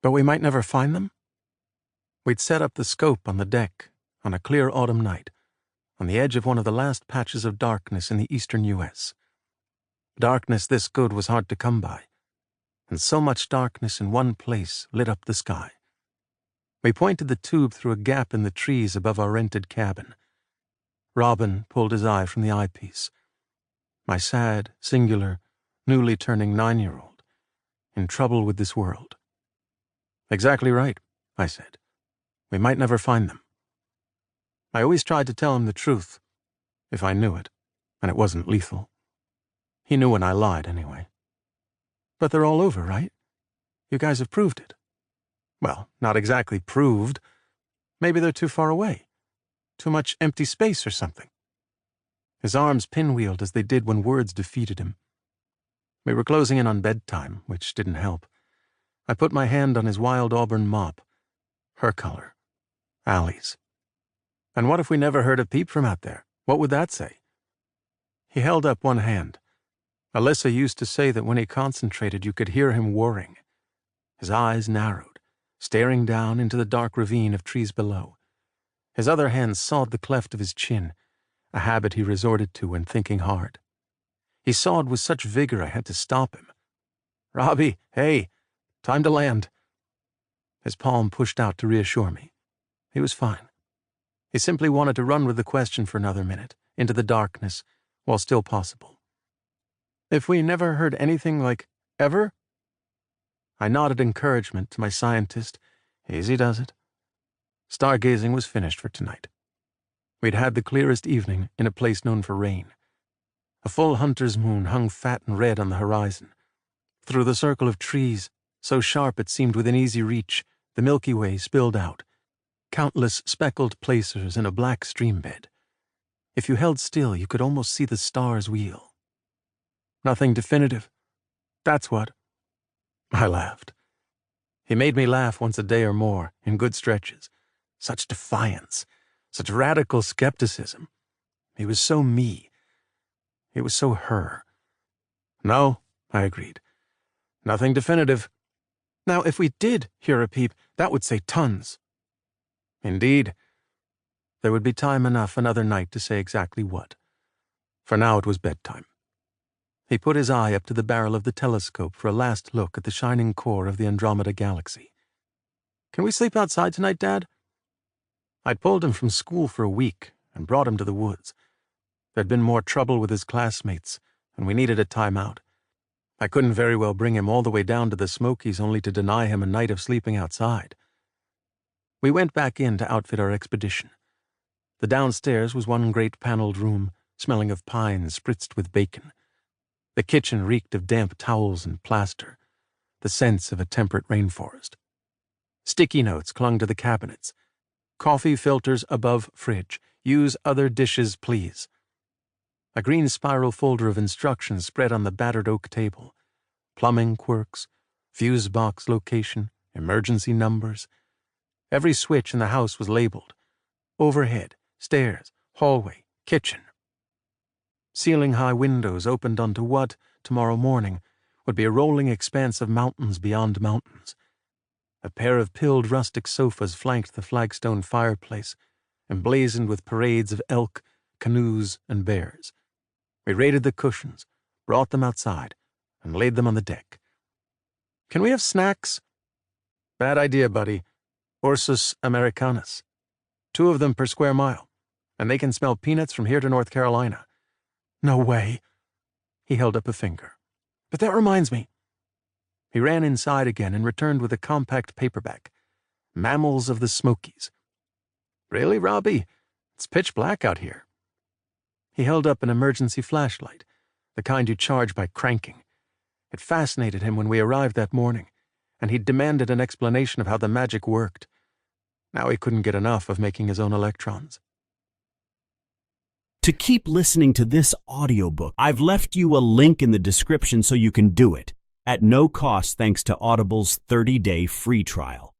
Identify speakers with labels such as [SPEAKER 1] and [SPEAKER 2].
[SPEAKER 1] But we might never find them? We'd set up the scope on the deck on a clear autumn night, on the edge of one of the last patches of darkness in the eastern U.S. Darkness this good was hard to come by, and so much darkness in one place lit up the sky. We pointed the tube through a gap in the trees above our rented cabin. Robin pulled his eye from the eyepiece. My sad, singular, newly turning 9-year-old, in trouble with this world. Exactly right, I said. We might never find them. I always tried to tell him the truth, if I knew it, and it wasn't lethal. He knew when I lied, anyway. But they're all over, right? You guys have proved it. Well, not exactly proved. Maybe they're too far away. Too much empty space or something. His arms pinwheeled as they did when words defeated him. We were closing in on bedtime, which didn't help. I put my hand on his wild auburn mop. Her color. Allie's. And what if we never heard a peep from out there? What would that say? He held up one hand. Alyssa used to say that when he concentrated, you could hear him whirring. His eyes narrowed, staring down into the dark ravine of trees below. His other hand sawed the cleft of his chin, a habit he resorted to when thinking hard. He sawed with such vigor I had to stop him. "Robbie, hey, time to land." His palm pushed out to reassure me. He was fine. He simply wanted to run with the question for another minute, into the darkness, while still possible. If we never heard anything like ever? I nodded encouragement to my scientist. Easy does it. Stargazing was finished for tonight. We'd had the clearest evening in a place known for rain. A full hunter's moon hung fat and red on the horizon. Through the circle of trees, so sharp it seemed within easy reach, the Milky Way spilled out, countless speckled placers in a black stream bed. If you held still, you could almost see the stars wheel. Nothing definitive. That's what. I laughed. He made me laugh once a day or more, in good stretches. Such defiance, such radical skepticism. He was so me. It was so her. No, I agreed. Nothing definitive. Now, if we did hear a peep, that would say tons. Indeed. There would be time enough another night to say exactly what. For now it was bedtime. He put his eye up to the barrel of the telescope for a last look at the shining core of the Andromeda Galaxy. "Can we sleep outside tonight, Dad?" I'd pulled him from school for a week and brought him to the woods. There'd been more trouble with his classmates, and we needed a time out. I couldn't very well bring him all the way down to the Smokies only to deny him a night of sleeping outside. We went back in to outfit our expedition. The downstairs was one great paneled room, smelling of pines spritzed with bacon. The kitchen reeked of damp towels and plaster, the scents of a temperate rainforest. Sticky notes clung to the cabinets. Coffee filters above fridge. Use other dishes, please. A green spiral folder of instructions spread on the battered oak table. Plumbing quirks, fuse box location, emergency numbers. Every switch in the house was labeled. Overhead, stairs, hallway, kitchen. Ceiling-high windows opened onto what, tomorrow morning, would be a rolling expanse of mountains beyond mountains. A pair of pilled rustic sofas flanked the flagstone fireplace, emblazoned with parades of elk, canoes, and bears. We raided the cushions, brought them outside, and laid them on the deck. "Can we have snacks?" "Bad idea, buddy. Ursus americanus. 2 of them per square mile, and they can smell peanuts from here to North Carolina." "No way." He held up a finger. "But that reminds me." He ran inside again and returned with a compact paperback. Mammals of the Smokies. "Really, Robbie? It's pitch black out here." He held up an emergency flashlight, the kind you charge by cranking. It fascinated him when we arrived that morning, and he demanded an explanation of how the magic worked. Now he couldn't get enough of making his own electrons.
[SPEAKER 2] To keep listening to this audiobook, I've left you a link in the description so you can do it, at no cost thanks to Audible's 30-day free trial.